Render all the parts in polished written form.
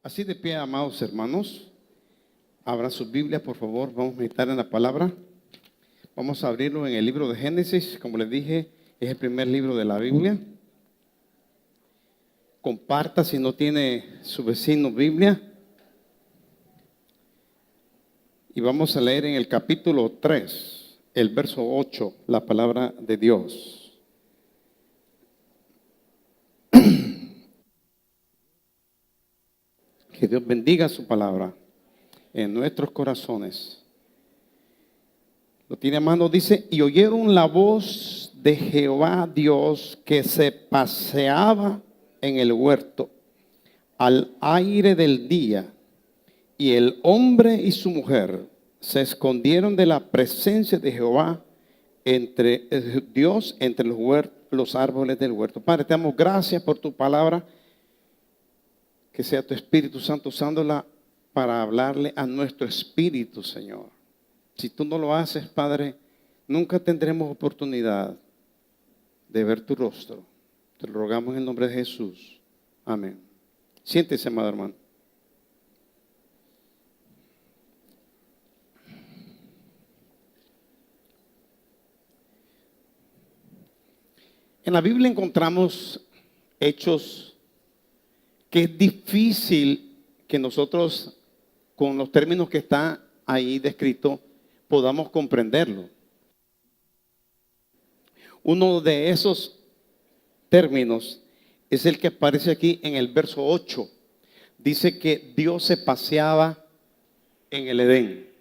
Así de pie, amados hermanos, abran sus Biblias, por favor. Vamos a meditar en la palabra. Vamos a abrirlo en el libro de Génesis. Como les dije, es el primer libro de la Biblia. Comparta si no tiene su vecino Biblia. Y vamos a leer en el capítulo 3, el verso 8, la palabra de Dios. Que Dios bendiga su palabra en nuestros corazones. Lo tiene a mano, dice: y oyeron la voz de Jehová Dios que se paseaba en el huerto al aire del día, y el hombre y su mujer se escondieron de la presencia de Jehová entre Dios, entre los árboles del huerto. Padre, te damos gracias por tu palabra. Que sea tu Espíritu Santo usándola para hablarle a nuestro espíritu, Señor. Si tú no lo haces, Padre, nunca tendremos oportunidad de ver tu rostro. Te lo rogamos en el nombre de Jesús. Amén. Siéntese, amado hermano. En la Biblia encontramos hechos que es difícil que nosotros, con los términos que está ahí descrito, podamos comprenderlo. Uno de esos términos es el que aparece aquí en el verso 8. Dice que Dios se paseaba en el Edén.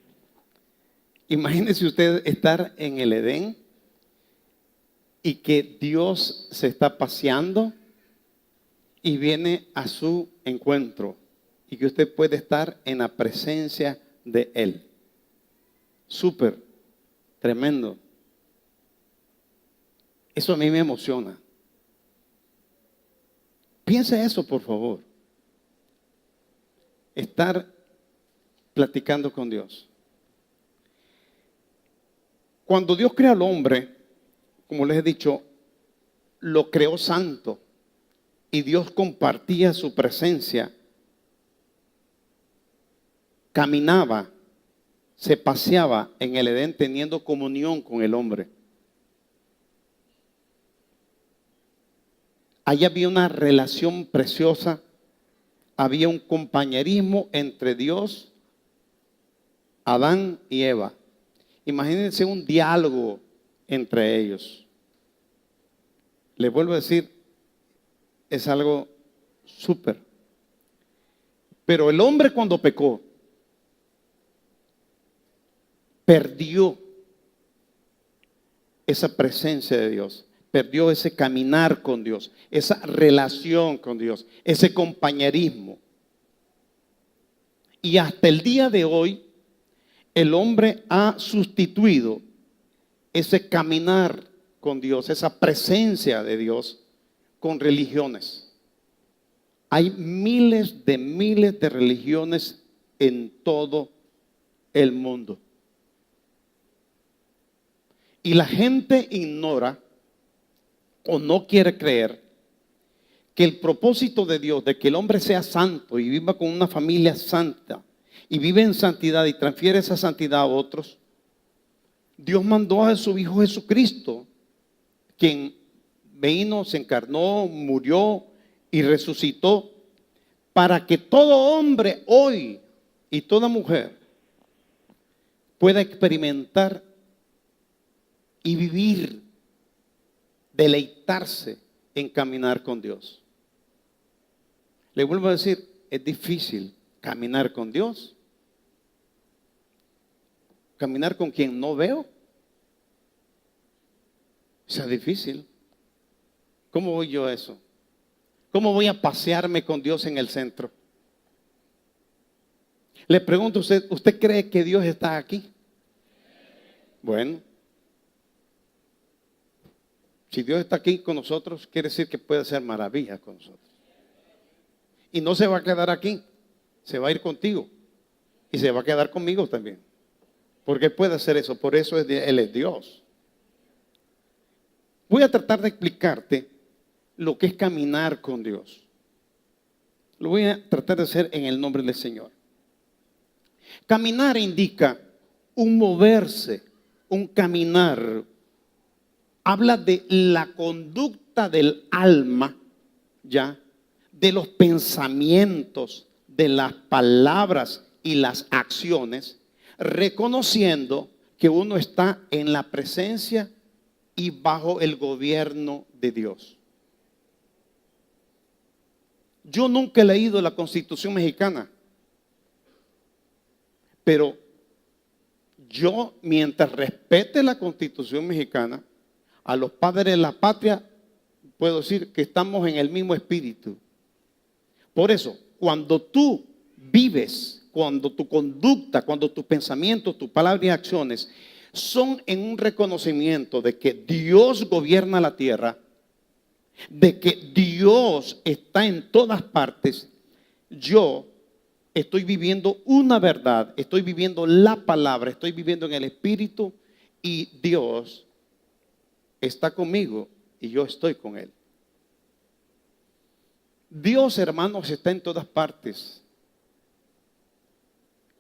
Imagínese usted estar en el Edén y que Dios se está paseando y viene a su encuentro y que usted puede estar en la presencia de Él. Súper, tremendo. Eso a mí me emociona. Piense eso, por favor. Estar platicando con Dios. Cuando Dios creó al hombre, como les he dicho, lo creó santo. Y Dios compartía su presencia, caminaba, se paseaba en el Edén teniendo comunión con el hombre. Allí había una relación preciosa, había un compañerismo entre Dios, Adán y Eva. Imagínense un diálogo entre ellos. Les vuelvo a decir, es algo súper. Pero el hombre, cuando pecó, perdió esa presencia de Dios, perdió ese caminar con Dios, esa relación con Dios, ese compañerismo. Y hasta el día de hoy, el hombre ha sustituido ese caminar con Dios, esa presencia de Dios, con religiones. Hay miles de religiones en todo el mundo. Y la gente ignora o no quiere creer que el propósito de Dios, de que el hombre sea santo y viva con una familia santa y vive en santidad y transfiere esa santidad a otros, Dios mandó a su Hijo Jesucristo, quien vino, se encarnó, murió y resucitó para que todo hombre hoy y toda mujer pueda experimentar y vivir, deleitarse en caminar con Dios. Le vuelvo a decir, es difícil caminar con Dios. Caminar con quien no veo. Es difícil. ¿Cómo voy yo a eso? ¿Cómo voy a pasearme con Dios en el centro? Le pregunto a usted, ¿usted cree que Dios está aquí? Bueno, si Dios está aquí con nosotros, quiere decir que puede hacer maravillas con nosotros. Y no se va a quedar aquí, se va a ir contigo y se va a quedar conmigo también. Porque Él puede hacer eso, por eso Él es Dios. Voy a tratar de explicarte lo que es caminar con Dios. Lo voy a tratar de hacer en el nombre del Señor. Caminar indica un moverse, un caminar. Habla de la conducta del alma, ya, de los pensamientos, de las palabras y las acciones, reconociendo que uno está en la presencia y bajo el gobierno de Dios. Yo nunca he leído la Constitución mexicana, pero yo, mientras respete la Constitución mexicana, a los padres de la patria puedo decir que estamos en el mismo espíritu. Por eso, cuando tú vives, cuando tu conducta, cuando tus pensamientos, tus palabras y acciones son en un reconocimiento de que Dios gobierna la tierra, de que Dios está en todas partes, yo estoy viviendo una verdad, estoy viviendo la palabra, estoy viviendo en el Espíritu y Dios está conmigo y yo estoy con Él. Dios, hermanos, está en todas partes.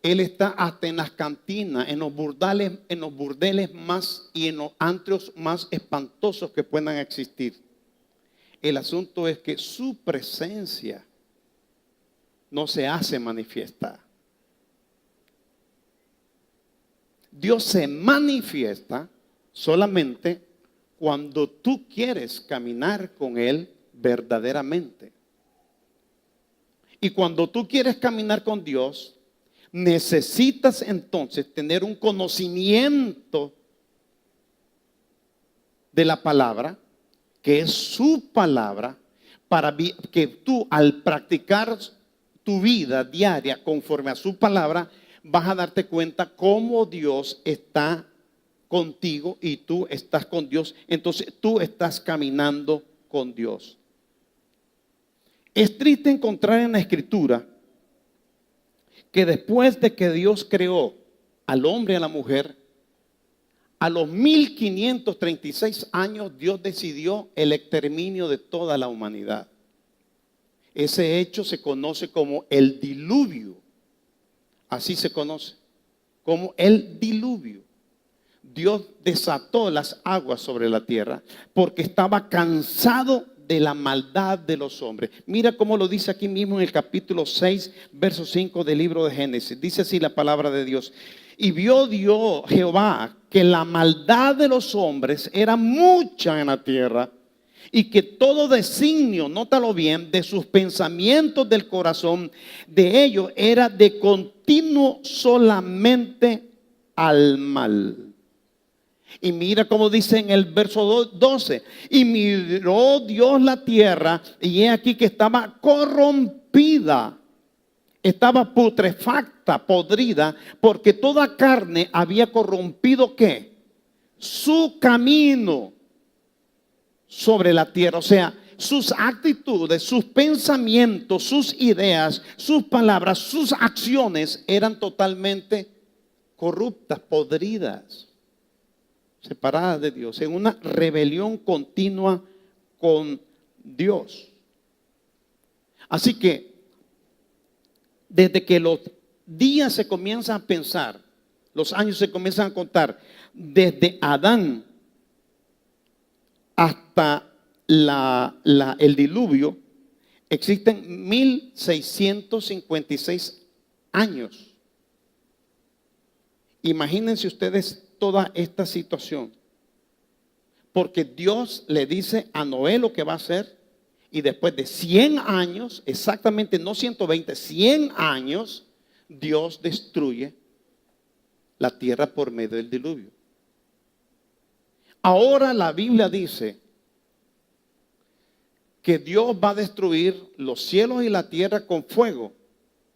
Él está hasta en las cantinas, en los burdeles más y en los antrios más espantosos que puedan existir. El asunto es que su presencia no se hace manifiesta. Dios se manifiesta solamente cuando tú quieres caminar con Él verdaderamente. Y cuando tú quieres caminar con Dios, necesitas entonces tener un conocimiento de la palabra, que es su palabra, para que tú al practicar tu vida diaria conforme a su palabra, vas a darte cuenta cómo Dios está contigo y tú estás con Dios. Entonces tú estás caminando con Dios. Es triste encontrar en la Escritura que después de que Dios creó al hombre y a la mujer, a los 1536 años Dios decidió el exterminio de toda la humanidad. Ese hecho se conoce como el diluvio. Así se conoce, como el diluvio. Dios desató las aguas sobre la tierra porque estaba cansado de la maldad de los hombres. Mira cómo lo dice aquí mismo en el capítulo 6, verso 5 del libro de Génesis. Dice así la palabra de Dios. Y vio Dios, Jehová, que la maldad de los hombres era mucha en la tierra y que todo designio, nótalo bien, de sus pensamientos del corazón de ellos era de continuo solamente al mal. Y mira cómo dice en el verso 12, y miró Dios la tierra y he aquí que estaba corrompida, estaba putrefacta, podrida, porque toda carne había corrompido ¿qué? Su camino sobre la tierra. O sea, sus actitudes, sus pensamientos, sus ideas, sus palabras, sus acciones eran totalmente corruptas, podridas, separadas de Dios, en una rebelión continua con Dios. Así que desde que los días se comienzan a pensar, los años se comienzan a contar, desde Adán hasta el diluvio, existen 1656 años. Imagínense ustedes toda esta situación, porque Dios le dice a Noé lo que va a hacer y después de 100 años, exactamente no 120, 100 años, Dios destruye la tierra por medio del diluvio. Ahora la Biblia dice que Dios va a destruir los cielos y la tierra con fuego,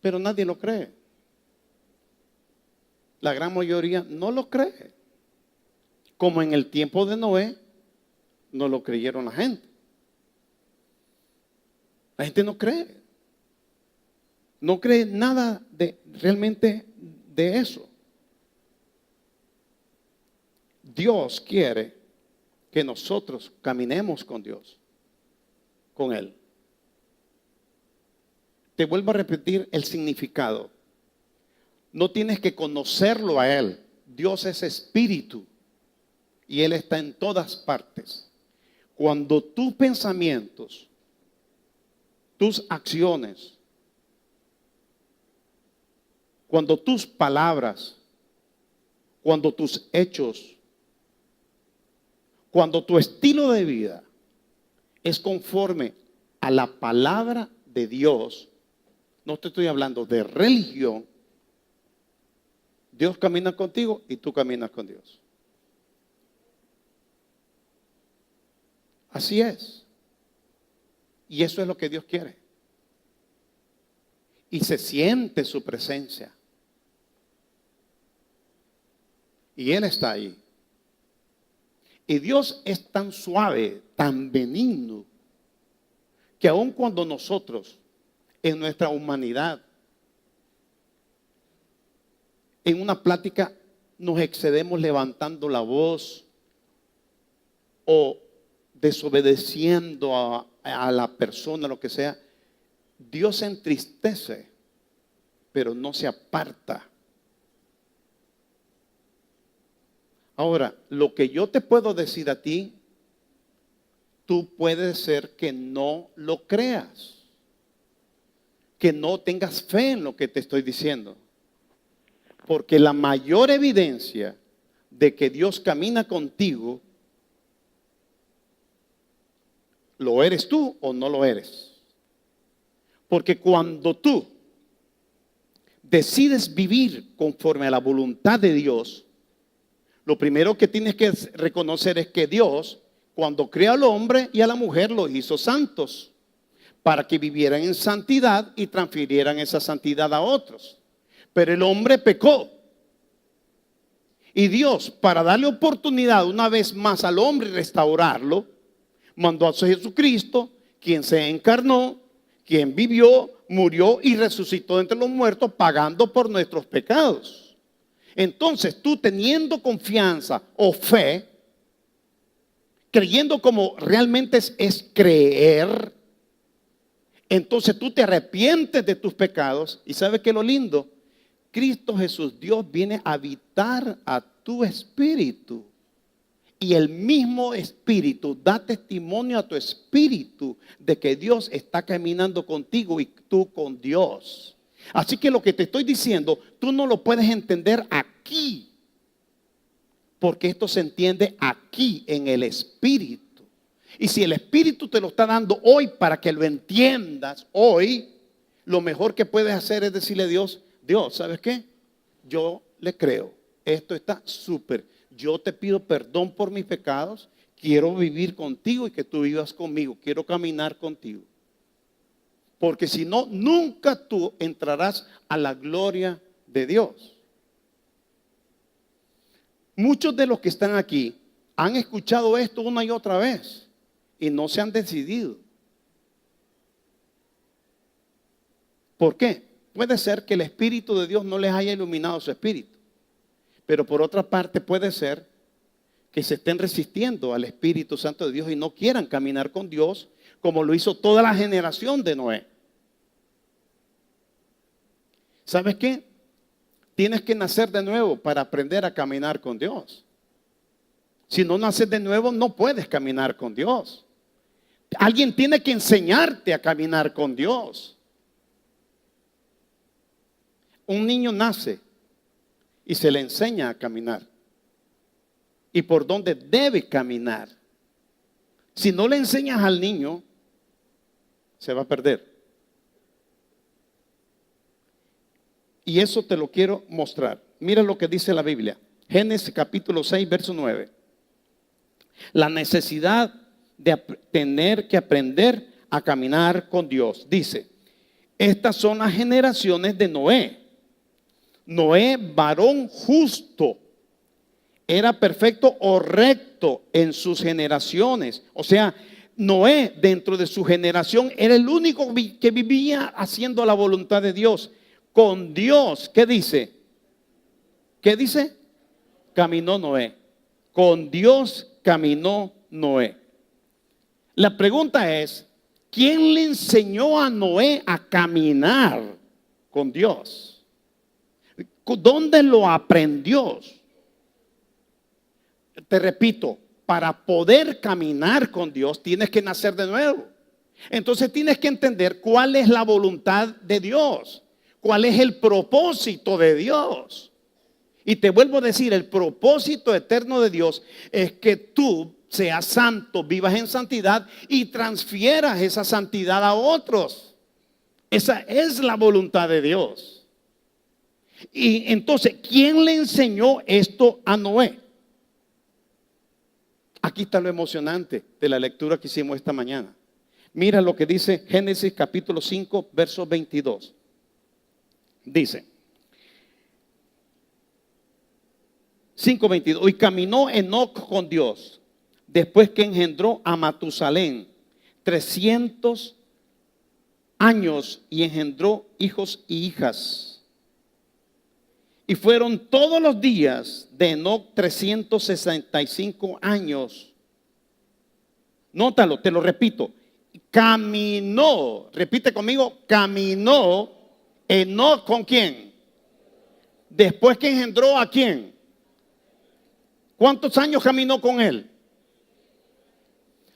pero nadie lo cree. La gran mayoría no lo cree. Como en el tiempo de Noé, no lo creyeron la gente. La gente no cree. No cree nada realmente de eso. Dios quiere que nosotros caminemos con Dios, con Él. Te vuelvo a repetir el significado. No tienes que conocerlo a Él. Dios es espíritu y Él está en todas partes. Cuando tus pensamientos, tus acciones, cuando tus palabras, cuando tus hechos, cuando tu estilo de vida es conforme a la palabra de Dios, no te estoy hablando de religión, Dios camina contigo y tú caminas con Dios. Así es. Y eso es lo que Dios quiere. Y se siente su presencia. Y Él está ahí. Y Dios es tan suave, tan benigno, que aun cuando nosotros, en nuestra humanidad, en una plática nos excedemos levantando la voz o desobedeciendo a la persona, lo que sea, Dios se entristece, pero no se aparta. Ahora, lo que yo te puedo decir a ti, tú puedes ser que no lo creas, que no tengas fe en lo que te estoy diciendo. Porque la mayor evidencia de que Dios camina contigo, ¿lo eres tú o no lo eres? Porque cuando tú decides vivir conforme a la voluntad de Dios, lo primero que tienes que reconocer es que Dios, cuando creó al hombre y a la mujer, los hizo santos para que vivieran en santidad y transfirieran esa santidad a otros. Pero el hombre pecó. Y Dios, para darle oportunidad una vez más al hombre y restaurarlo, mandó a Jesucristo, quien se encarnó, quien vivió, murió y resucitó entre los muertos, pagando por nuestros pecados. Entonces, tú teniendo confianza o fe, creyendo como realmente es creer, entonces tú te arrepientes de tus pecados. ¿Y sabes qué es lo lindo? Cristo Jesús, Dios viene a habitar a tu espíritu. Y el mismo espíritu da testimonio a tu espíritu de que Dios está caminando contigo y tú con Dios. Así que lo que te estoy diciendo, tú no lo puedes entender aquí. Porque esto se entiende aquí en el espíritu. Y si el espíritu te lo está dando hoy para que lo entiendas hoy, lo mejor que puedes hacer es decirle a Dios, Dios, ¿sabes qué? Yo le creo. Esto está súper. Yo te pido perdón por mis pecados. Quiero vivir contigo y que tú vivas conmigo. Quiero caminar contigo. Porque si no, nunca tú entrarás a la gloria de Dios. Muchos de los que están aquí han escuchado esto una y otra vez y no se han decidido. ¿Por qué? Puede ser que el Espíritu de Dios no les haya iluminado su espíritu. Pero por otra parte puede ser que se estén resistiendo al Espíritu Santo de Dios y no quieran caminar con Dios como lo hizo toda la generación de Noé. ¿Sabes qué? Tienes que nacer de nuevo para aprender a caminar con Dios. Si no naces de nuevo, no puedes caminar con Dios. Alguien tiene que enseñarte a caminar con Dios. Un niño nace y se le enseña a caminar y por dónde debe caminar. Si no le enseñas al niño, se va a perder. Y eso te lo quiero mostrar. Mira lo que dice la Biblia. Génesis capítulo 6, verso 9. La necesidad de tener que aprender a caminar con Dios. Dice, estas son las generaciones de Noé. Noé, varón justo, era perfecto o recto en sus generaciones. O sea, Noé dentro de su generación era el único que vivía haciendo la voluntad de Dios. Con Dios, ¿qué dice? ¿Qué dice? Caminó Noé. Con Dios caminó Noé. La pregunta es, ¿quién le enseñó a Noé a caminar con Dios? ¿Dónde lo aprendió? Te repito, para poder caminar con Dios tienes que nacer de nuevo. Entonces tienes que entender cuál es la voluntad de Dios, cuál es el propósito de Dios. Y te vuelvo a decir, el propósito eterno de Dios es que tú seas santo, vivas en santidad y transfieras esa santidad a otros. Esa es la voluntad de Dios. Y entonces, ¿quién le enseñó esto a Noé? Aquí está lo emocionante de la lectura que hicimos esta mañana. Mira lo que dice Génesis capítulo 5, verso 22. Dice 5:22. Y caminó Enoc con Dios después que engendró a Matusalén 300 años y engendró hijos y hijas. Y fueron todos los días de Enoc 365 años. Nótalo, te lo repito. Caminó, repite conmigo, caminó Enoc ¿con quién? Después que engendró ¿a quién? ¿Cuántos años caminó con él?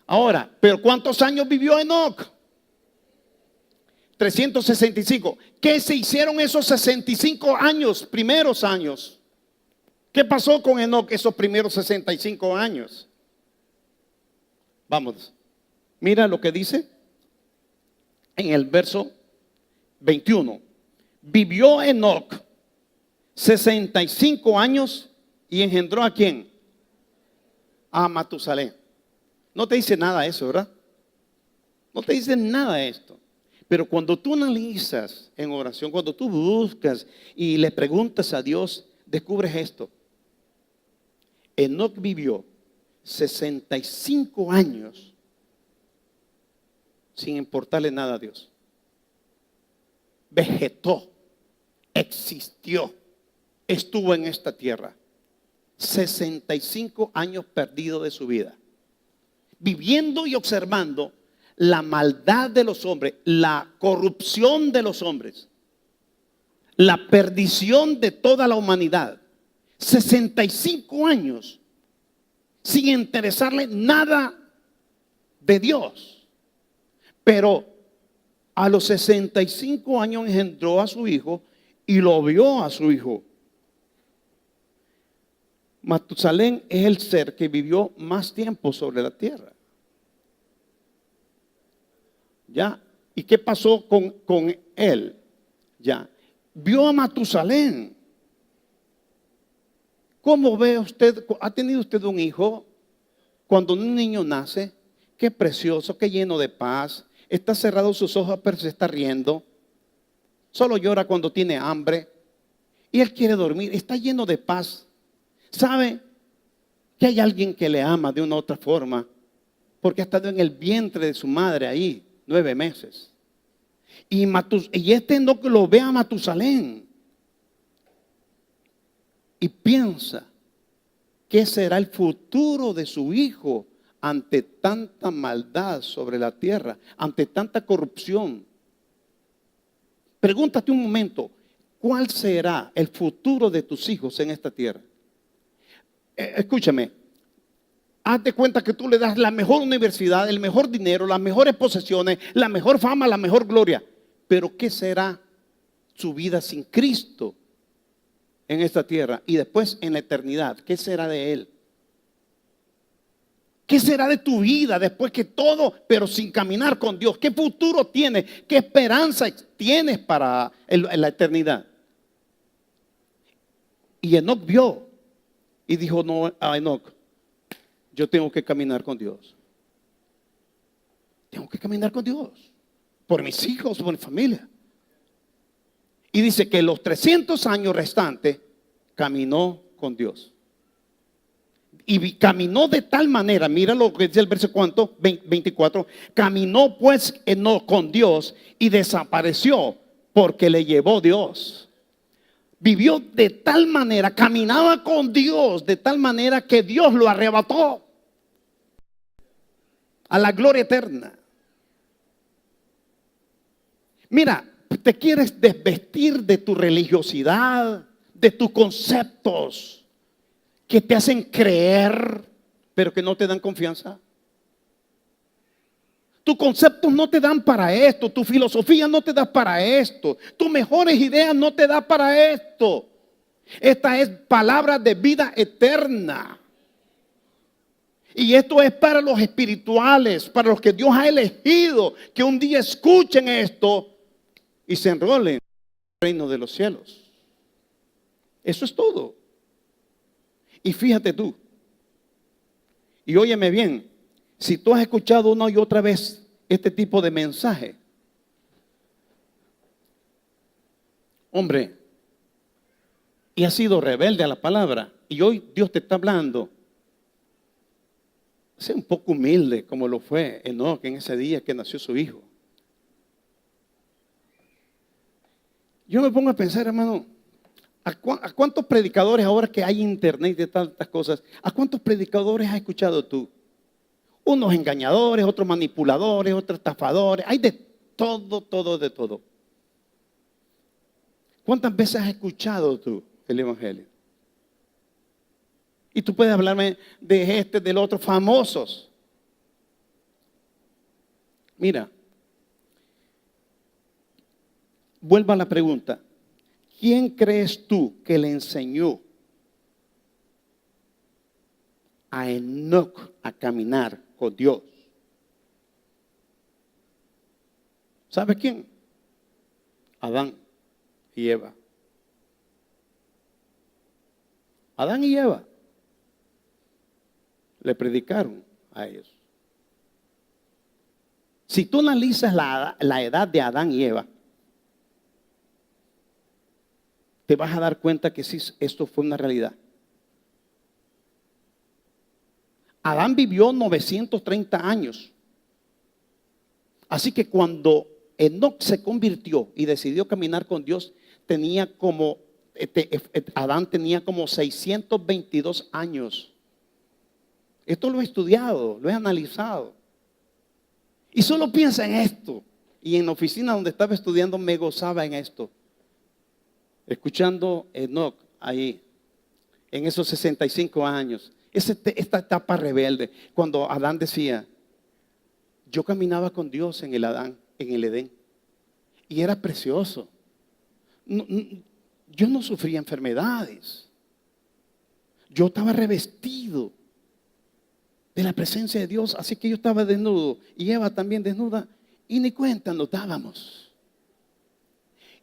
Ahora, pero ¿cuántos años vivió Enoc? 365. ¿Qué se hicieron esos 65 años, primeros años? ¿Qué pasó con Enoc esos primeros 65 años? Vamos, mira lo que dice en el verso 21. Vivió Enoc 65 años y engendró ¿a quién? A Matusalén. No te dice nada eso, ¿verdad? No te dice nada esto. Pero cuando tú analizas en oración, cuando tú buscas y le preguntas a Dios, descubres esto. Enoc vivió 65 años sin importarle nada a Dios. Vegetó, existió, estuvo en esta tierra. 65 años perdidos de su vida, viviendo y observando la maldad de los hombres, la corrupción de los hombres, la perdición de toda la humanidad. 65 años sin interesarle nada de Dios. Pero a los 65 años engendró a su hijo y lo vio a su hijo. Matusalén es el ser que vivió más tiempo sobre la tierra. ¿Ya? ¿Y qué pasó con él? ¿Ya? Vio a Matusalén. ¿Cómo ve usted? ¿Ha tenido usted un hijo? Cuando un niño nace, qué precioso, qué lleno de paz. Está cerrado sus ojos, pero se está riendo. Solo llora cuando tiene hambre. Y él quiere dormir. Está lleno de paz. ¿Sabe que hay alguien que le ama de una u otra forma? Porque ha estado en el vientre de su madre ahí 9 meses. Y este no lo ve a Matusalén. Y piensa, ¿qué será el futuro de su hijo ante tanta maldad sobre la tierra, ante tanta corrupción? Pregúntate un momento, ¿cuál será el futuro de tus hijos en esta tierra? Escúchame, hazte cuenta que tú le das la mejor universidad, el mejor dinero, las mejores posesiones, la mejor fama, la mejor gloria. Pero ¿qué será su vida sin Cristo en esta tierra? Y después en la eternidad, ¿qué será de él? ¿Qué será de tu vida después que todo, pero sin caminar con Dios? ¿Qué futuro tienes? ¿Qué esperanza tienes para la eternidad? Y Enoc vio y dijo no, a Enoc, yo tengo que caminar con Dios. Tengo que caminar con Dios. Por mis hijos, por mi familia. Y dice que los 300 años restantes caminó con Dios. Y caminó de tal manera, mira lo que dice el verso 24, caminó pues Enoc con Dios y desapareció porque le llevó Dios. Vivió de tal manera, caminaba con Dios de tal manera que Dios lo arrebató a la gloria eterna. Mira, te quieres desvestir de tu religiosidad, de tus conceptos que te hacen creer, pero que no te dan confianza. Tus conceptos no te dan para esto, tu filosofía no te da para esto, tus mejores ideas no te da para esto. Esta es palabra de vida eterna. Y esto es para los espirituales, para los que Dios ha elegido, que un día escuchen esto y se enrolen en el reino de los cielos. Eso es todo. Y fíjate tú, y óyeme bien, si tú has escuchado una y otra vez este tipo de mensaje, hombre, y has sido rebelde a la palabra, y hoy Dios te está hablando, sé un poco humilde como lo fue Enoc en ese día que nació su hijo. Yo me pongo a pensar, hermano, ¿a cuántos predicadores ahora que hay internet de tantas cosas, a cuántos predicadores has escuchado tú? Unos engañadores, otros manipuladores, otros estafadores, hay de todo, de todo. ¿Cuántas veces has escuchado tú el evangelio? Y tú puedes hablarme de este, del otro, famosos. Mira, vuelvo a la pregunta. ¿Quién crees tú que le enseñó a Enoc a caminar con Dios? ¿Sabe quién? Adán y Eva. Adán y Eva le predicaron a ellos. Si tú analizas la edad de Adán y Eva, te vas a dar cuenta que sí, esto fue una realidad. Adán vivió 930 años. Así que cuando Enoc se convirtió y decidió caminar con Dios, Adán tenía como 622 años. Esto lo he estudiado, lo he analizado. Y solo piensa en esto. Y en la oficina donde estaba estudiando me gozaba en esto. Escuchando Enoc ahí, en esos 65 años. Esta etapa rebelde, cuando Adán decía, yo caminaba con Dios en el Edén, y era precioso. Yo no sufría enfermedades. Yo estaba revestido de la presencia de Dios, así que yo estaba desnudo y Eva también desnuda y ni cuenta nos dábamos.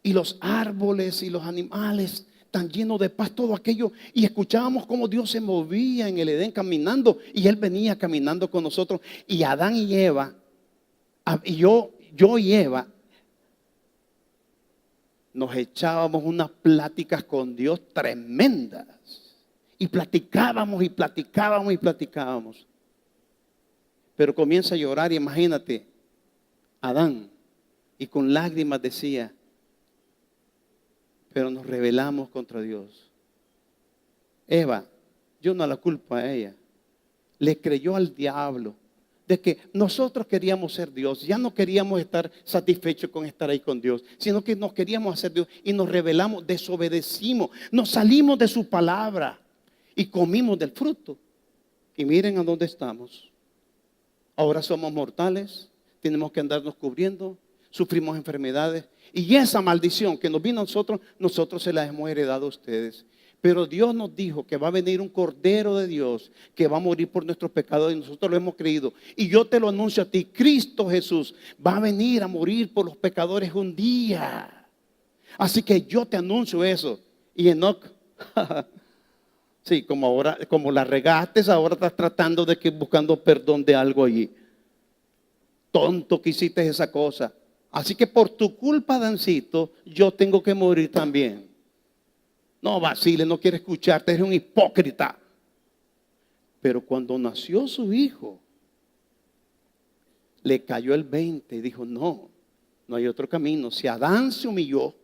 Y los árboles y los animales tan llenos de paz, todo aquello, y escuchábamos cómo Dios se movía en el Edén caminando y Él venía caminando con nosotros. Y Adán y Eva, y yo y Eva, nos echábamos unas pláticas con Dios tremendas. Y platicábamos y platicábamos y platicábamos. Pero comienza a llorar y imagínate, Adán, y con lágrimas decía, pero nos rebelamos contra Dios. Eva, yo no la culpo a ella, le creyó al diablo de que nosotros queríamos ser Dios, ya no queríamos estar satisfechos con estar ahí con Dios, sino que nos queríamos hacer Dios y nos rebelamos, desobedecimos, nos salimos de su palabra y comimos del fruto. Y miren a dónde estamos. Ahora somos mortales, tenemos que andarnos cubriendo, sufrimos enfermedades. Y esa maldición que nos vino a nosotros se la hemos heredado a ustedes. Pero Dios nos dijo que va a venir un Cordero de Dios que va a morir por nuestros pecados y nosotros lo hemos creído. Y yo te lo anuncio a ti, Cristo Jesús va a venir a morir por los pecadores un día. Así que yo te anuncio eso. Y Enoc, sí, como la regaste, ahora estás tratando de que buscando perdón de algo allí. Tonto que hiciste esa cosa. Así que por tu culpa, Dancito, yo tengo que morir también. No vacile, no quiere escucharte, eres un hipócrita. Pero cuando nació su hijo, le cayó el 20 y dijo, no hay otro camino. Si Adán se humilló,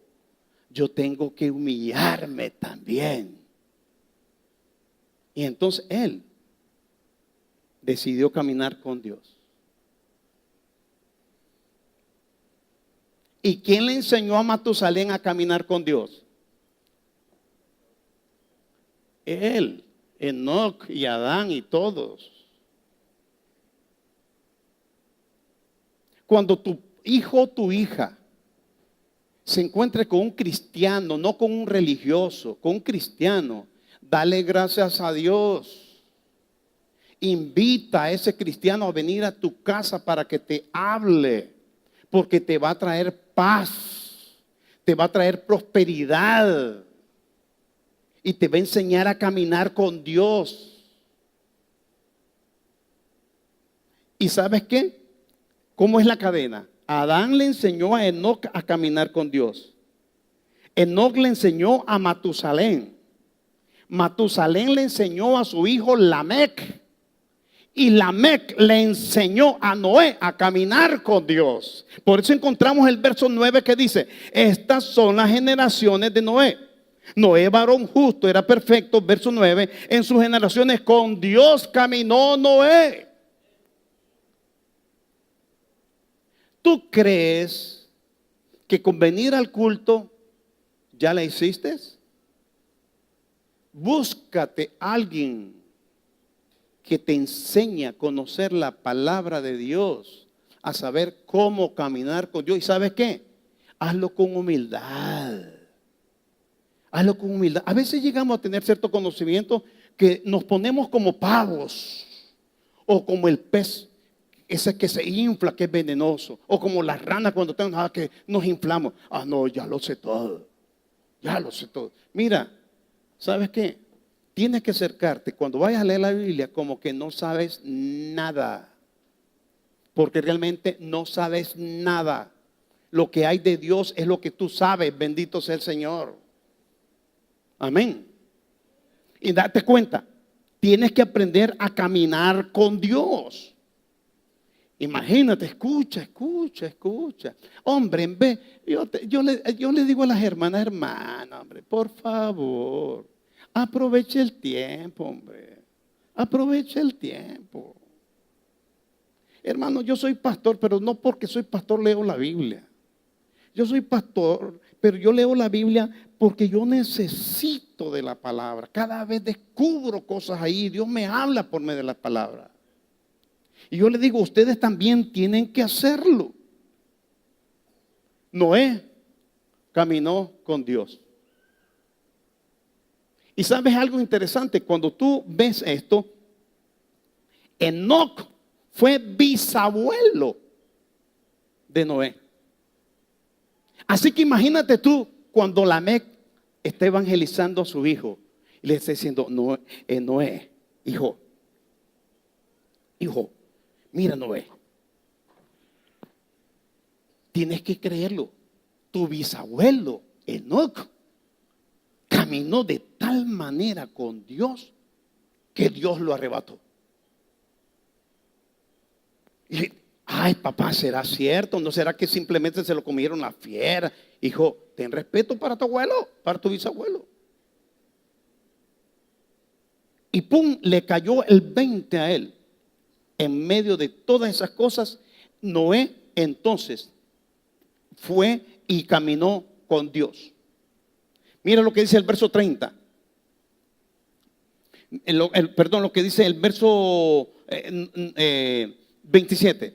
yo tengo que humillarme también. Y entonces él decidió caminar con Dios. ¿Y quién le enseñó a Matusalén a caminar con Dios? Él, Enoc y Adán y todos. Cuando tu hijo o tu hija se encuentre con un cristiano, no con un religioso, con un cristiano, dale gracias a Dios. Invita a ese cristiano a venir a tu casa para que te hable, porque te va a traer paz, te va a traer prosperidad y te va a enseñar a caminar con Dios. ¿Y sabes qué? ¿Cómo es la cadena? Adán le enseñó a Enoc a caminar con Dios. Enoc le enseñó a Matusalén. Matusalén le enseñó a su hijo Lamec. Y Lamec le enseñó a Noé a caminar con Dios. Por eso encontramos el verso 9 que dice: estas son las generaciones de Noé. Noé, varón justo, era perfecto. Verso 9: en sus generaciones con Dios caminó Noé. ¿Tú crees que con venir al culto ya la hiciste? Búscate a alguien que te enseñe a conocer la palabra de Dios, a saber cómo caminar con Dios. ¿Y sabes qué? Hazlo con humildad. Hazlo con humildad. A veces llegamos a tener cierto conocimiento que nos ponemos como pavos o como el pez ese que se infla, que es venenoso, o como las ranas cuando tenemos que nos inflamos. Ah, no, ya lo sé todo. Ya lo sé todo. Mira, ¿sabes qué? Tienes que acercarte cuando vayas a leer la Biblia como que no sabes nada, porque realmente no sabes nada. Lo que hay de Dios es lo que tú sabes. Bendito sea el Señor. Amén. Y date cuenta, tienes que aprender a caminar con Dios. Imagínate, escucha. Hombre, en vez, yo le digo a las hermanas, hombre, por favor, aproveche el tiempo, hombre. Aproveche el tiempo. Hermano, yo soy pastor, pero no porque soy pastor leo la Biblia. Yo soy pastor, pero yo leo la Biblia porque yo necesito de la palabra. Cada vez descubro cosas ahí. Dios me habla por medio de la palabra. Y yo le digo, ustedes también tienen que hacerlo. Noé caminó con Dios. Y sabes algo interesante, cuando tú ves esto, Enoc fue bisabuelo de Noé. Así que imagínate tú cuando Lamec está evangelizando a su hijo y le está diciendo: Noé, hijo, mira, Noé, tienes que creerlo. Tu bisabuelo Enoc caminó de tal manera con Dios que Dios lo arrebató. Y, ay, papá, ¿será cierto? ¿No será que simplemente se lo comieron la fiera? Hijo, ten respeto para tu abuelo, para tu bisabuelo. Y pum, le cayó el 20 a él. En medio de todas esas cosas, Noé entonces fue y caminó con Dios. Mira lo que dice el verso 30. Lo que dice el verso 27.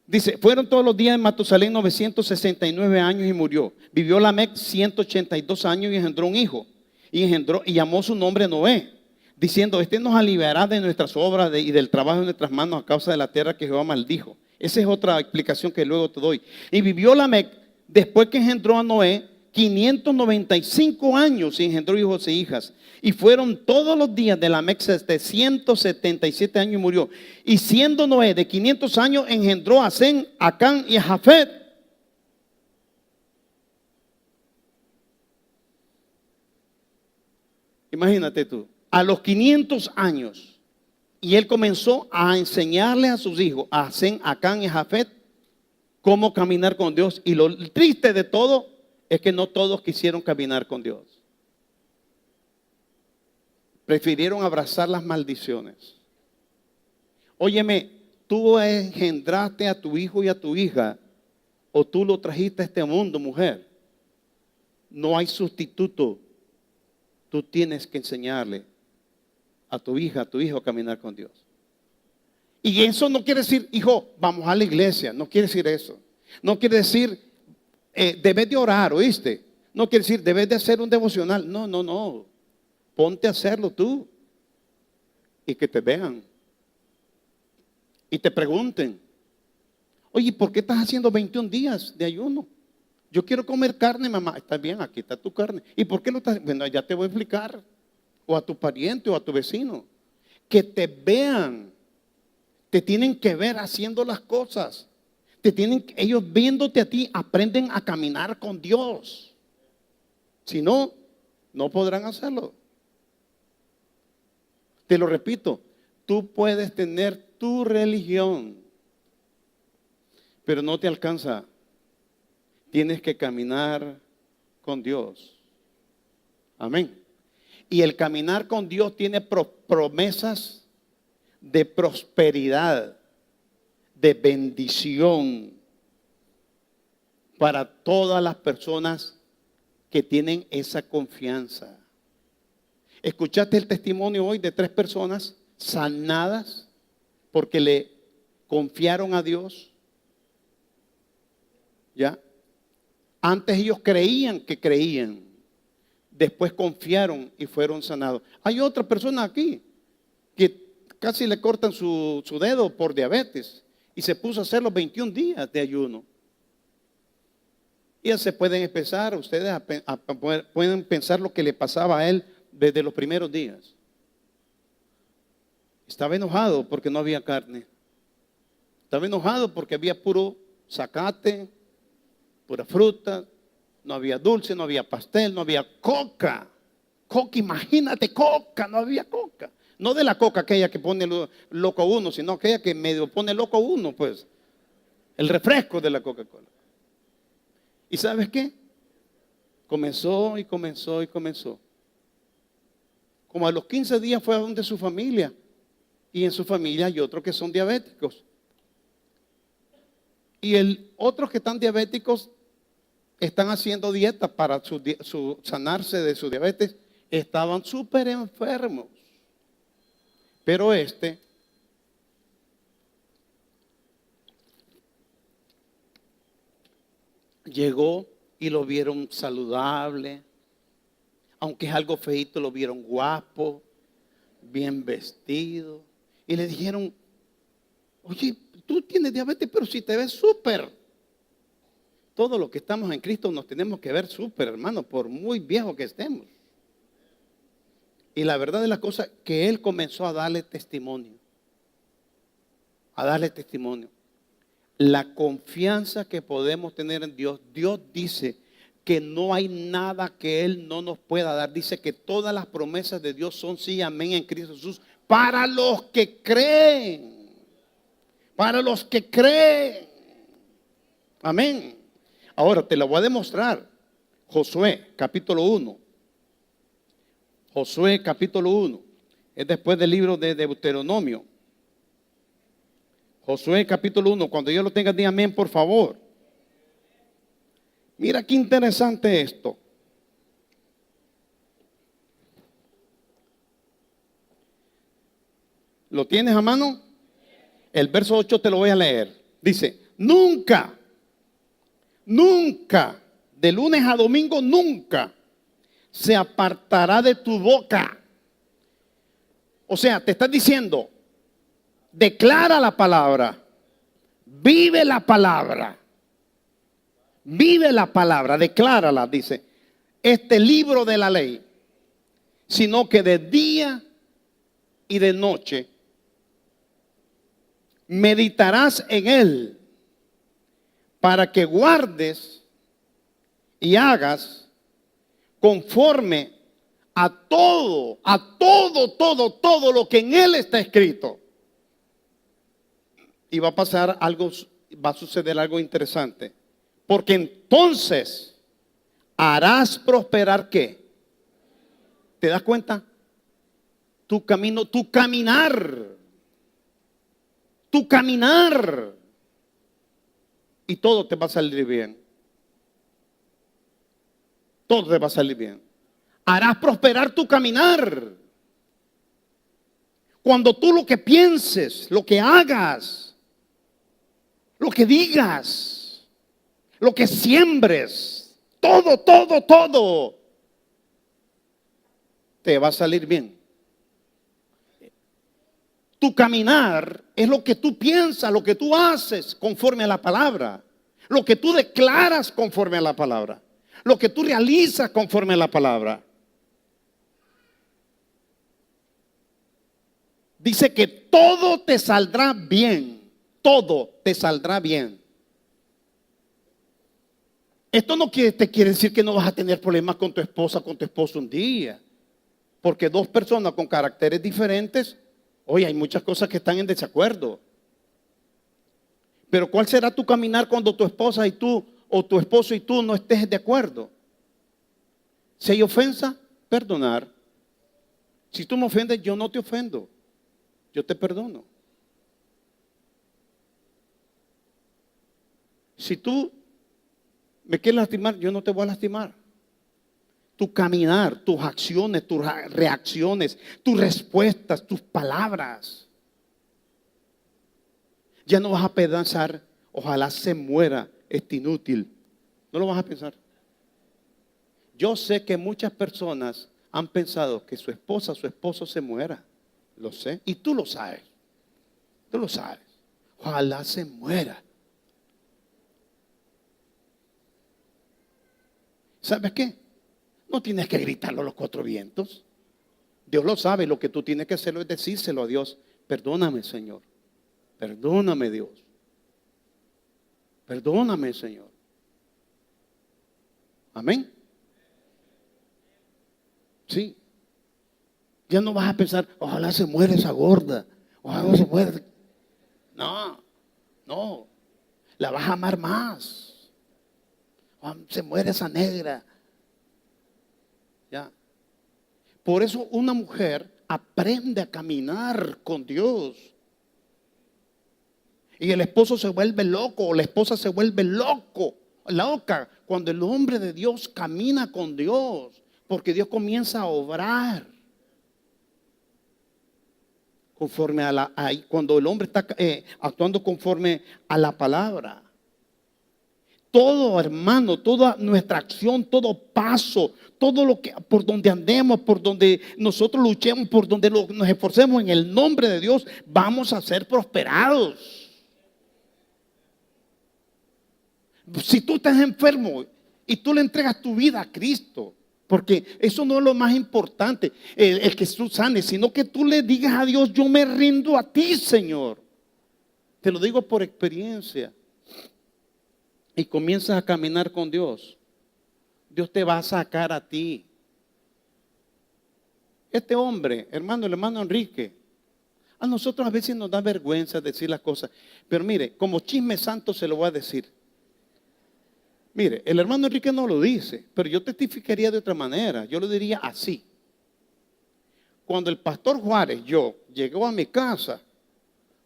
Dice: fueron todos los días de Matusalén 969 años y murió. Vivió Lamec 182 años y engendró un hijo. Y llamó su nombre Noé, diciendo: este nos aliviará de nuestras obras y del trabajo de nuestras manos a causa de la tierra que Jehová maldijo. Esa es otra explicación que luego te doy. Y vivió Lamec, después que engendró a Noé, 595 años y engendró hijos e hijas. Y fueron todos los días de Lamec 777 años y murió. Y siendo Noé de 500 años, engendró a Sem, a Cam y a Jafet. Imagínate tú, a los 500 años. Y él comenzó a enseñarle a sus hijos, a Sem, a Cam y a Jafet, cómo caminar con Dios. Y lo triste de todo es que no todos quisieron caminar con Dios. Prefirieron abrazar las maldiciones. Óyeme, tú engendraste a tu hijo y a tu hija o tú lo trajiste a este mundo, mujer. No hay sustituto. Tú tienes que enseñarle a tu hija, a tu hijo a caminar con Dios. Y eso no quiere decir, hijo, vamos a la iglesia. No quiere decir eso. No quiere decir, debes de orar, ¿oíste? No quiere decir, debes de hacer un devocional. No, no, no. Ponte a hacerlo tú. Y que te vean. Y te pregunten, oye, ¿por qué estás haciendo 21 días de ayuno? Yo quiero comer carne, mamá. Está bien, aquí está tu carne. ¿Y por qué lo estás? Bueno, ya te voy a explicar. O a tu pariente o a tu vecino. Que te vean. Te tienen que ver haciendo las cosas. Ellos viéndote a ti, aprenden a caminar con Dios. Si no, no podrán hacerlo. Te lo repito, tú puedes tener tu religión, pero no te alcanza. Tienes que caminar con Dios. Amén. Y el caminar con Dios tiene promesas de prosperidad, de bendición para todas las personas que tienen esa confianza. ¿Escuchaste el testimonio hoy de 3 personas sanadas porque le confiaron a Dios? ¿Ya? Antes ellos creían que creían, después confiaron y fueron sanados. Hay otra persona aquí que casi le cortan su dedo por diabetes y se puso a hacer los 21 días de ayuno. Y ya se pueden empezar, ustedes pueden pensar lo que le pasaba a él desde los primeros días. Estaba enojado porque no había carne. Estaba enojado porque había puro zacate, pura fruta, no había dulce, no había pastel, no había coca. Coca, imagínate, coca, no había coca. No de la coca aquella que pone loco a uno, sino aquella que medio pone loco a uno, pues. El refresco de la Coca-Cola. ¿Y sabes qué? Comenzó y comenzó y comenzó. Como a los 15 días fue a donde su familia. Y en su familia hay otros que son diabéticos. Y otros que están diabéticos están haciendo dieta para sanarse de su diabetes. Estaban súper enfermos. Pero llegó y lo vieron saludable. Aunque es algo feíto, lo vieron guapo, bien vestido. Y le dijeron, oye, tú tienes diabetes, pero si te ves súper. Todos los que estamos en Cristo nos tenemos que ver súper, hermano, por muy viejos que estemos. Y la verdad de la cosa que él comenzó a darle testimonio. A darle testimonio. La confianza que podemos tener en Dios. Dios dice que no hay nada que Él no nos pueda dar. Dice que todas las promesas de Dios son sí, amén en Cristo Jesús. Para los que creen. Para los que creen. Amén. Ahora te lo voy a demostrar. Josué capítulo 1. Josué capítulo 1. Es después del libro de Deuteronomio. Josué capítulo 1. Cuando yo lo tenga, di amén, por favor. Mira qué interesante esto. ¿Lo tienes a mano? El verso 8 te lo voy a leer. Dice, nunca, de lunes a domingo, nunca se apartará de tu boca. O sea, te estás diciendo, declara la palabra, vive la palabra. Vive la palabra, declárala, dice, este libro de la ley, sino que de día y de noche meditarás en él para que guardes y hagas conforme a todo lo que en él está escrito. Y va a pasar algo, va a suceder algo interesante. Porque entonces harás prosperar ¿qué? ¿Te das cuenta? Tu camino, tu caminar. y todo te va a salir bien. Todo te va a salir bien. Harás prosperar tu caminar. Cuando tú lo que pienses, lo que hagas, lo que digas, lo que siembres, todo te va a salir bien. Tu caminar es lo que tú piensas, lo que tú haces conforme a la palabra, lo que tú declaras conforme a la palabra, lo que tú realizas conforme a la palabra. Dice que todo te saldrá bien, todo te saldrá bien. Esto no te quiere decir que no vas a tener problemas con tu esposa, con tu esposo un día, porque dos personas con caracteres diferentes, oye, hay muchas cosas que están en desacuerdo. Pero ¿cuál será tu caminar cuando tu esposa y tú, o tu esposo y tú no estés de acuerdo? Si hay ofensa, perdonar. Si tú me ofendes, yo no te ofendo. Yo te perdono. Si tú me quieres lastimar, yo no te voy a lastimar. Tu caminar, tus acciones, tus reacciones, tus respuestas, tus palabras. Ya no vas a pensar, ojalá se muera este inútil. No lo vas a pensar. Yo sé que muchas personas han pensado que su esposa, su esposo se muera. Lo sé. Y tú lo sabes. Tú lo sabes. Ojalá se muera. ¿Sabes qué? No tienes que gritarlo a los cuatro vientos. Dios lo sabe. Lo que tú tienes que hacerlo es decírselo a Dios. Perdóname, Señor. Perdóname, Dios. Perdóname, Señor. Amén. Sí. Ya no vas a pensar, ojalá se muera esa gorda. Ojalá se muera. No. La vas a amar más. Se muere esa negra. Ya. Por eso una mujer aprende a caminar con Dios. Y el esposo se vuelve loco o la esposa se vuelve loca cuando el hombre de Dios camina con Dios, porque Dios comienza a obrar conforme cuando el hombre está actuando conforme a la palabra. Todo, hermano, toda nuestra acción, todo paso, todo lo que por donde andemos, por donde nosotros luchemos, por donde nos esforcemos en el nombre de Dios, vamos a ser prosperados. Si tú estás enfermo y tú le entregas tu vida a Cristo, porque eso no es lo más importante, el que tú sanes, sino que tú le digas a Dios, yo me rindo a ti, Señor. Te lo digo por experiencia. Y comienzas a caminar con Dios. Dios te va a sacar a ti. Este hombre, hermano, el hermano Enrique, a nosotros a veces nos da vergüenza decir las cosas. Pero mire, como chisme santo se lo voy a decir. Mire, el hermano Enrique no lo dice, pero yo testificaría de otra manera. Yo lo diría así. Cuando el pastor Juárez, llegó a mi casa,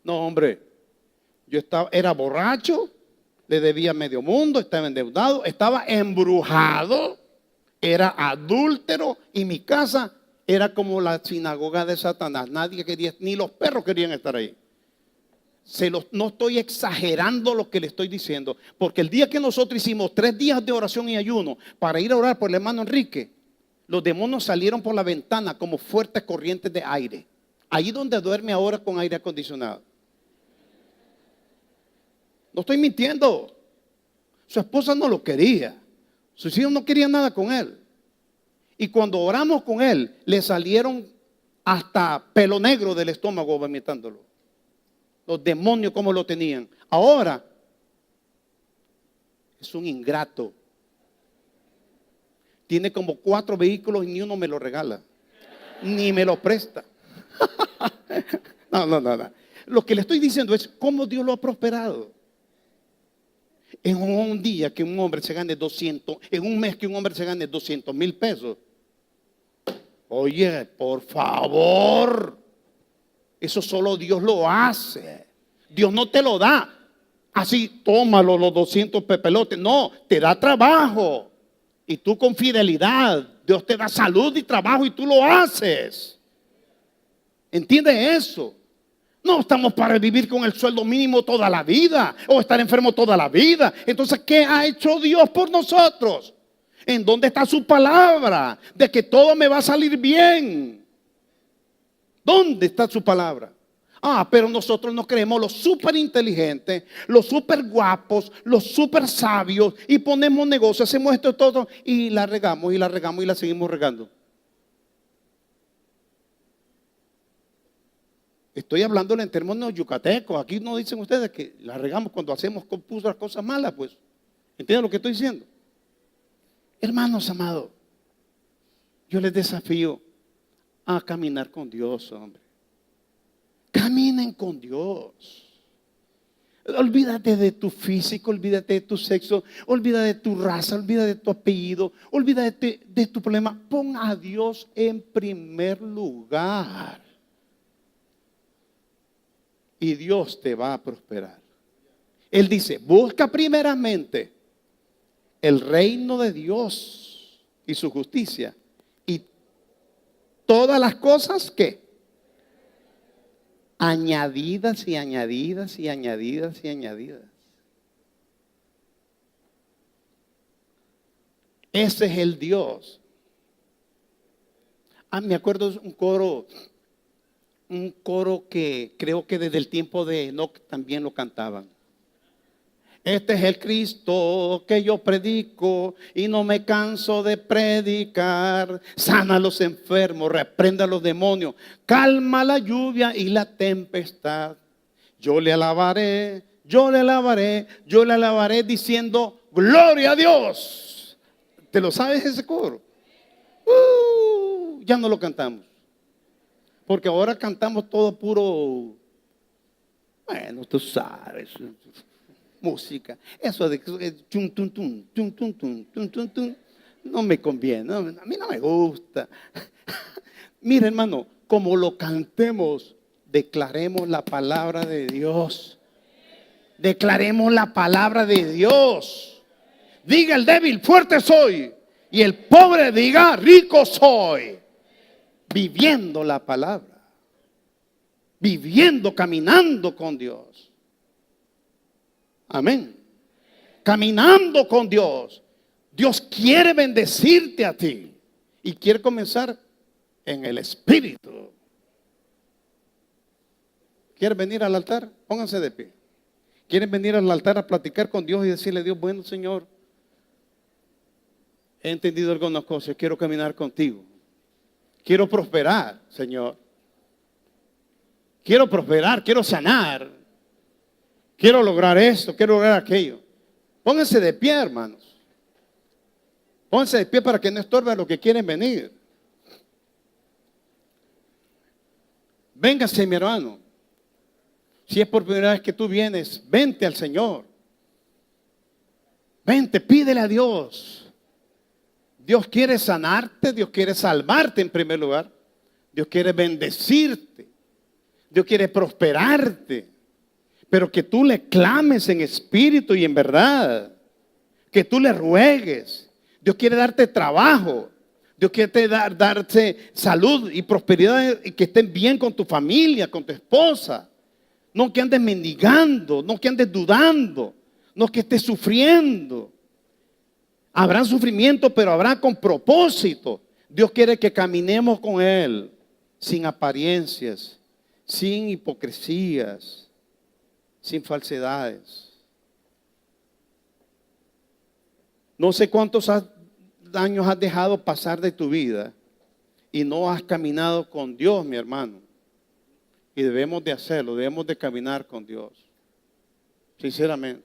no hombre, era borracho, le debía medio mundo, estaba endeudado, estaba embrujado, era adúltero y mi casa era como la sinagoga de Satanás. Nadie quería, ni los perros querían estar ahí. No estoy exagerando lo que le estoy diciendo, porque el día que nosotros hicimos 3 días de oración y ayuno para ir a orar por el hermano Enrique, los demonios salieron por la ventana como fuertes corrientes de aire. Ahí donde duerme ahora con aire acondicionado. No estoy mintiendo. Su esposa no lo quería. Sus hijos no querían nada con él. Y cuando oramos con él, le salieron hasta pelo negro del estómago vomitándolo. Los demonios como lo tenían. Ahora es un ingrato. Tiene como 4 vehículos y ni uno me lo regala. Ni me lo presta. No. Lo que le estoy diciendo es cómo Dios lo ha prosperado. En un día que un hombre se gane 200, en un mes que un hombre se gane 200,000 pesos. Oye, por favor. Eso solo Dios lo hace. Dios no te lo da. así, tómalo los 200 pepelotes. No, te da trabajo. Y tú con fidelidad, Dios te da salud y trabajo y tú lo haces. ¿Entiende eso? No estamos para vivir con el sueldo mínimo toda la vida o estar enfermo toda la vida. Entonces, ¿qué ha hecho Dios por nosotros? ¿En dónde está su palabra? De que todo me va a salir bien. ¿Dónde está su palabra? Pero nosotros nos creemos los súper inteligentes, los súper guapos, los súper sabios y ponemos negocio, hacemos esto todo y la regamos y la regamos y la seguimos regando. Estoy hablándole en términos yucatecos. Aquí no dicen ustedes que la regamos cuando hacemos las cosas malas, pues. ¿Entienden lo que estoy diciendo? Hermanos amados, yo les desafío a caminar con Dios, hombre. Caminen con Dios. Olvídate de tu físico, olvídate de tu sexo, olvídate de tu raza, olvídate de tu apellido, olvídate de tu problema. Pon a Dios en primer lugar. Y Dios te va a prosperar. Él dice, busca primeramente el reino de Dios y su justicia. Y todas las cosas, ¿qué? Añadidas y añadidas y añadidas y añadidas. Ese es el Dios. Me acuerdo de un coro que creo que desde el tiempo de Enoch también lo cantaban. Este es el Cristo que yo predico y no me canso de predicar. Sana a los enfermos, reprenda a los demonios, calma la lluvia y la tempestad. Yo le alabaré, yo le alabaré, yo le alabaré diciendo gloria a Dios. ¿Te lo sabes ese coro? Ya no lo cantamos. Porque ahora cantamos todo puro, bueno, tú sabes, música. Eso de chun, tun, tun, tun, tun, tun, tun, tun, tun, no me conviene, a mí no me gusta. Mira, hermano, como lo cantemos, declaremos la palabra de Dios. Declaremos la palabra de Dios. Diga el débil, fuerte soy. Y el pobre diga, rico soy. Viviendo la palabra, viviendo, caminando con Dios. Amén. Caminando con Dios. Dios quiere bendecirte a ti y quiere comenzar en el Espíritu. ¿Quieren venir al altar? Pónganse de pie. ¿Quieren venir al altar a platicar con Dios y decirle a Dios, bueno, Señor, he entendido algunas cosas, quiero caminar contigo? Quiero prosperar, Señor. Quiero prosperar, quiero sanar. Quiero lograr esto, quiero lograr aquello. Pónganse de pie, hermanos. Pónganse de pie para que no estorben lo que quieren venir. Véngase, mi hermano. Si es por primera vez que tú vienes, vente al Señor. Vente, pídele a Dios. Dios quiere sanarte, Dios quiere salvarte en primer lugar. Dios quiere bendecirte. Dios quiere prosperarte. Pero que tú le clames en espíritu y en verdad. Que tú le ruegues. Dios quiere darte trabajo. Dios quiere darte salud y prosperidad y que estén bien con tu familia, con tu esposa. No que andes mendigando, no que andes dudando, no que estés sufriendo. Habrá sufrimiento, pero habrá con propósito. Dios quiere que caminemos con Él sin apariencias, sin hipocresías, sin falsedades. No sé cuántos años has dejado pasar de tu vida y no has caminado con Dios, mi hermano. Y debemos de hacerlo, debemos de caminar con Dios. Sinceramente.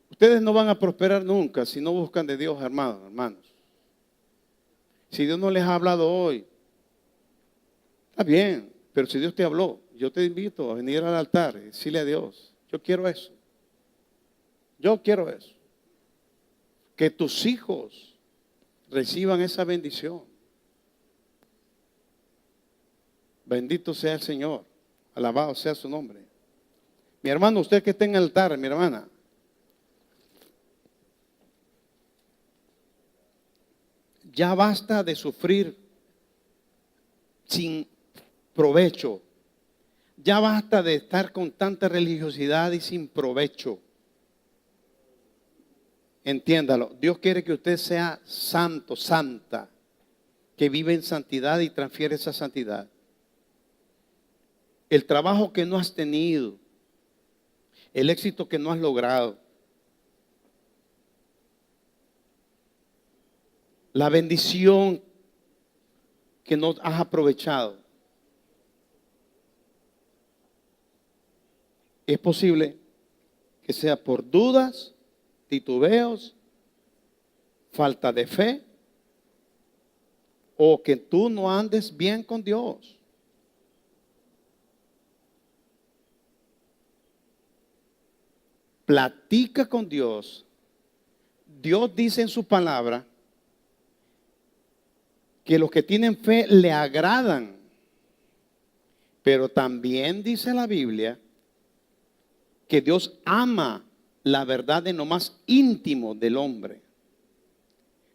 Ustedes no van a prosperar nunca si no buscan de Dios, hermanos. Si Dios no les ha hablado hoy, está bien, pero si Dios te habló, yo te invito a venir al altar y decirle a Dios, yo quiero eso. Yo quiero eso. Que tus hijos reciban esa bendición. Bendito sea el Señor. Alabado sea su nombre. Mi hermano, usted que está en el altar, mi hermana. Ya basta de sufrir sin provecho. Ya basta de estar con tanta religiosidad y sin provecho. Entiéndalo. Dios quiere que usted sea santo, santa, que vive en santidad y transfiere esa santidad. El trabajo que no has tenido, el éxito que no has logrado, la bendición que no has aprovechado, es posible que sea por dudas, titubeos, falta de fe, o que tú no andes bien con Dios. Platica con Dios. Dios dice en su palabra que los que tienen fe le agradan. Pero también dice la Biblia que Dios ama la verdad en lo más íntimo del hombre.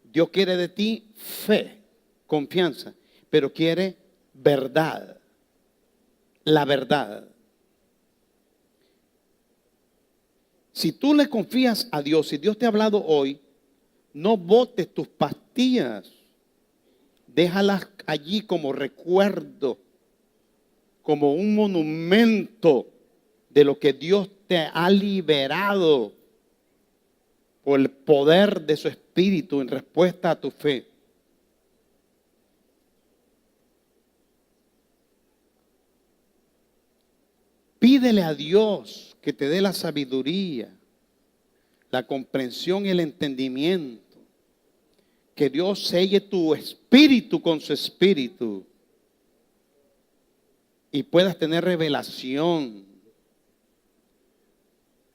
Dios quiere de ti fe, confianza, pero quiere verdad. La verdad. Si tú le confías a Dios, si Dios te ha hablado hoy, no botes tus pastillas. Déjalas allí como recuerdo, como un monumento de lo que Dios te ha liberado por el poder de su Espíritu en respuesta a tu fe. Pídele a Dios que te dé la sabiduría, la comprensión y el entendimiento. Que Dios selle tu espíritu con su espíritu y puedas tener revelación.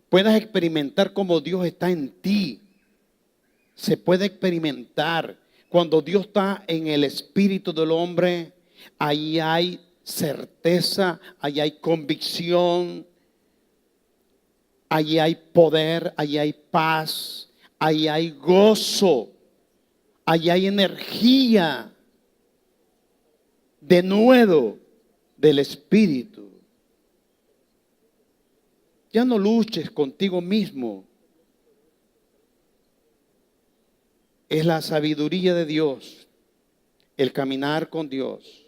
Puedas experimentar cómo Dios está en ti. Se puede experimentar. Cuando Dios está en el espíritu del hombre, ahí hay certeza, ahí hay convicción, ahí hay poder, ahí hay paz, ahí hay gozo, ahí hay energía de nuevo del espíritu. Ya no luches contigo mismo. Es la sabiduría de Dios, el caminar con Dios.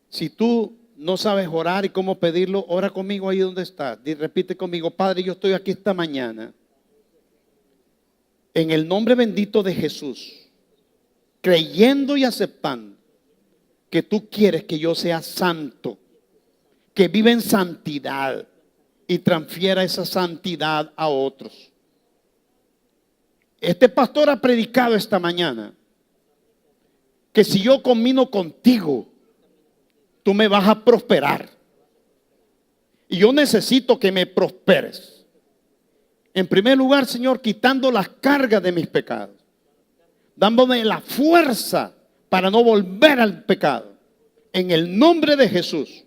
Si tú no sabes orar y cómo pedirlo, ora conmigo ahí donde estás. Repite conmigo: Padre, yo estoy aquí esta mañana. En el nombre bendito de Jesús, creyendo y aceptando que tú quieres que yo sea santo, que viva en santidad y transfiera esa santidad a otros. Este pastor ha predicado esta mañana que si yo camino contigo, tú me vas a prosperar. Y yo necesito que me prosperes. En primer lugar, Señor, quitando las cargas de mis pecados, dándome la fuerza para no volver al pecado. En el nombre de Jesús,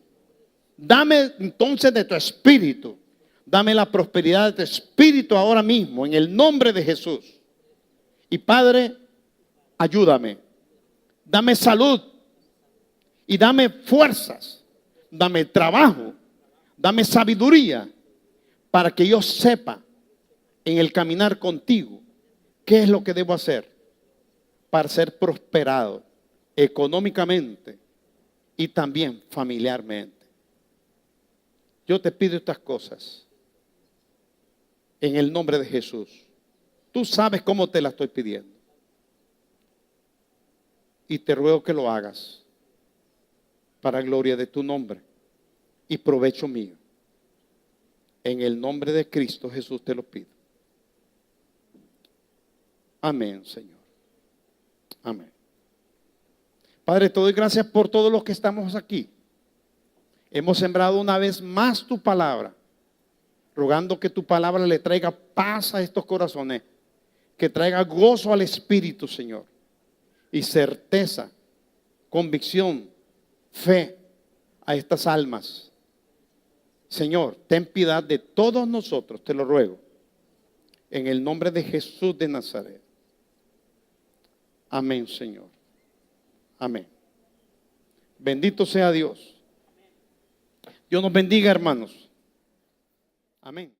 dame entonces de tu espíritu. Dame la prosperidad de tu espíritu ahora mismo, en el nombre de Jesús. Y Padre, ayúdame. Dame salud. Y dame fuerzas. Dame trabajo. Dame sabiduría. Para que yo sepa en el caminar contigo qué es lo que debo hacer para ser prosperado económicamente y también familiarmente. Yo te pido estas cosas en el nombre de Jesús. Tú sabes cómo te las estoy pidiendo. Y te ruego que lo hagas para gloria de tu nombre y provecho mío. En el nombre de Cristo Jesús te lo pido. Amén, Señor. Amén. Padre, te doy gracias por todos los que estamos aquí. Hemos sembrado una vez más tu palabra, rogando que tu palabra le traiga paz a estos corazones, que traiga gozo al espíritu, Señor, y certeza convicción, fe a estas almas. Señor, ten piedad de todos nosotros, te lo ruego, en el nombre de Jesús de Nazaret. Amén, Señor. Amén. Bendito sea Dios. Dios nos bendiga, hermanos. Amén.